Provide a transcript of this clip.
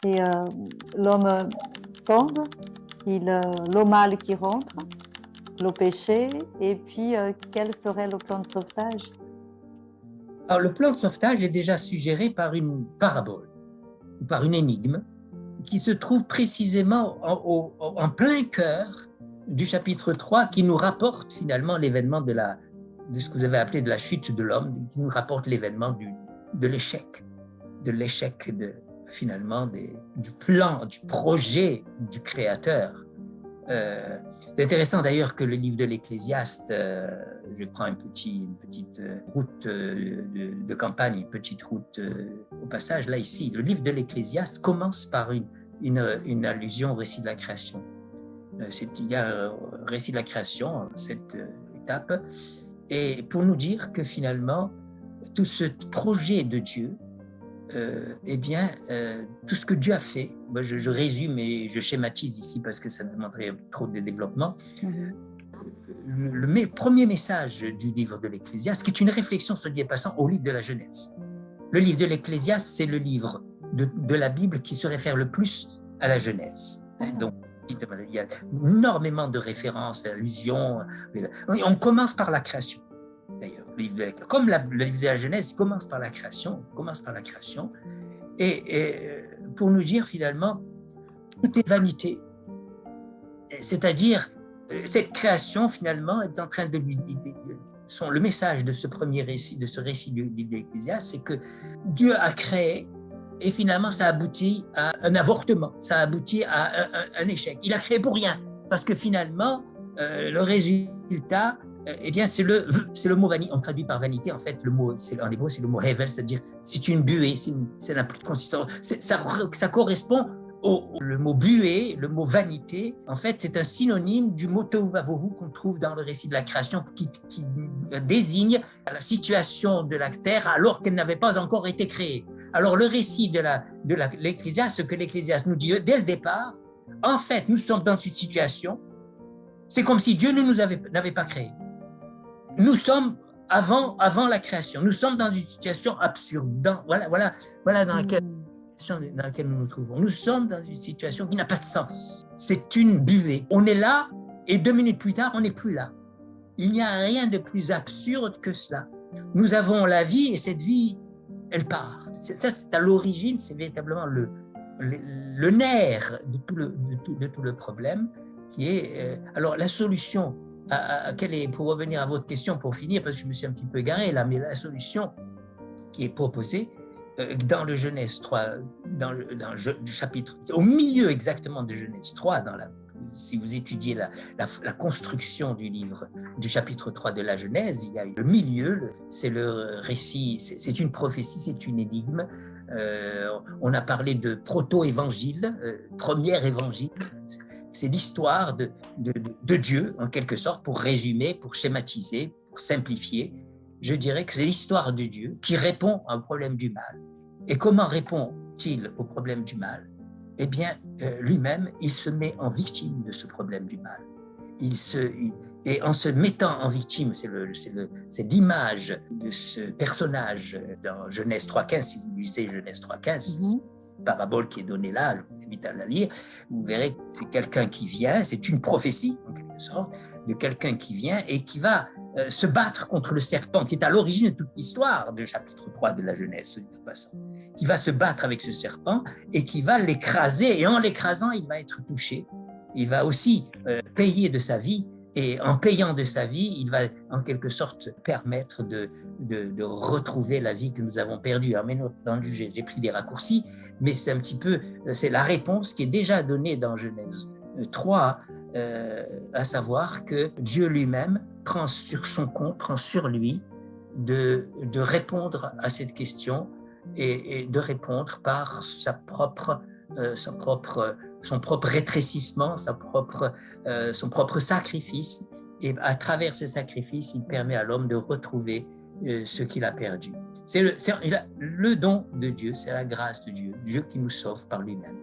c'est l'homme tombe, l'eau mal qui rentre, le péché, et puis quel serait le plan de sauvetage? Alors, le plan de sauvetage est déjà suggéré par une parabole, ou par une énigme, qui se trouve précisément en plein cœur du chapitre 3, qui nous rapporte finalement l'événement de ce que vous avez appelé de la chute de l'homme, qui nous rapporte l'événement de l'échec, finalement du plan, du projet du Créateur. C'est intéressant d'ailleurs que le livre de l'Ecclésiaste, je prends une petite route de campagne, une petite route au passage, là ici, le livre de l'Ecclésiaste commence par une allusion au récit de la création. Il y a un récit de la création, cette étape, et pour nous dire que finalement, tout ce projet de Dieu, tout ce que Dieu a fait, moi je résume et je schématise ici parce que ça demanderait trop de développement. Le premier message du livre de l'Ecclésiaste, qui est une réflexion, soit dit en passant, au livre de la Genèse. Le livre de l'Ecclésiaste, c'est le livre de la Bible qui se réfère le plus à la Genèse. Donc, il y a énormément de références, allusions. On commence par la création. D'ailleurs, comme le livre de la Genèse commence par la création, et pour nous dire finalement, tout est vanité. C'est-à-dire, cette création finalement est en train de lui le message de ce premier récit, de ce récit du livre de l'Ecclésiaste, c'est que Dieu a créé et finalement ça aboutit à un avortement, ça aboutit à un échec. Il a créé pour rien, parce que finalement, le résultat, c'est le mot vanité. On traduit par vanité, en fait, en hébreu, c'est le mot hevel, c'est-à-dire c'est une buée, ça n'a plus de consistance. Ça correspond le mot buée, le mot vanité. En fait, c'est un synonyme du mot tohu vavohu qu'on trouve dans le récit de la création, qui désigne la situation de la terre alors qu'elle n'avait pas encore été créée. Alors, le récit de l'Ecclésiaste, ce que l'Ecclésiaste nous dit dès le départ, en fait, nous sommes dans une situation, c'est comme si Dieu ne nous n'avait pas créés. Nous sommes avant la création. Nous sommes dans une situation absurde. Voilà dans laquelle nous nous trouvons. Nous sommes dans une situation qui n'a pas de sens. C'est une buée. On est là et 2 minutes plus tard, on n'est plus là. Il n'y a rien de plus absurde que cela. Nous avons la vie et cette vie, elle part. Ça, c'est à l'origine, c'est véritablement le nerf de tout le problème qui est... alors, la solution... pour revenir à votre question, pour finir, parce que je me suis un petit peu égaré là, mais la solution qui est proposée dans le Genèse 3, dans le chapitre, au milieu exactement de Genèse 3, si vous étudiez la construction du livre, du chapitre 3 de la Genèse, il y a le milieu, c'est le récit, c'est une prophétie, c'est une énigme. On a parlé de proto-évangile, premier évangile. C'est l'histoire de Dieu, en quelque sorte, pour résumer, pour schématiser, pour simplifier. Je dirais que c'est l'histoire de Dieu qui répond au problème du mal. Et comment répond-il au problème du mal? Eh bien, lui-même, il se met en victime de ce problème du mal. Et en se mettant en victime, c'est l'image de ce personnage dans Genèse 3.15, si vous lisez Genèse 3.15, parabole qui est donnée là, je vous invite à la lire, vous verrez que c'est quelqu'un qui vient, c'est une prophétie en quelque sorte, de quelqu'un qui vient et qui va se battre contre le serpent, qui est à l'origine de toute l'histoire du chapitre 3 de la Genèse, de toute façon, qui va se battre avec ce serpent et qui va l'écraser, et en l'écrasant, il va être touché. Il va aussi payer de sa vie, et en payant de sa vie, il va en quelque sorte permettre de retrouver la vie que nous avons perdue. Alors, mais j'ai pris des raccourcis, mais c'est la réponse qui est déjà donnée dans Genèse 3, à savoir que Dieu lui-même prend sur son compte, prend sur lui de répondre à cette question et de répondre par son propre rétrécissement, son propre sacrifice. Et à travers ce sacrifice, il permet à l'homme de retrouver ce qu'il a perdu. C'est le don de Dieu, c'est la grâce de Dieu, Dieu qui nous sauve par lui-même.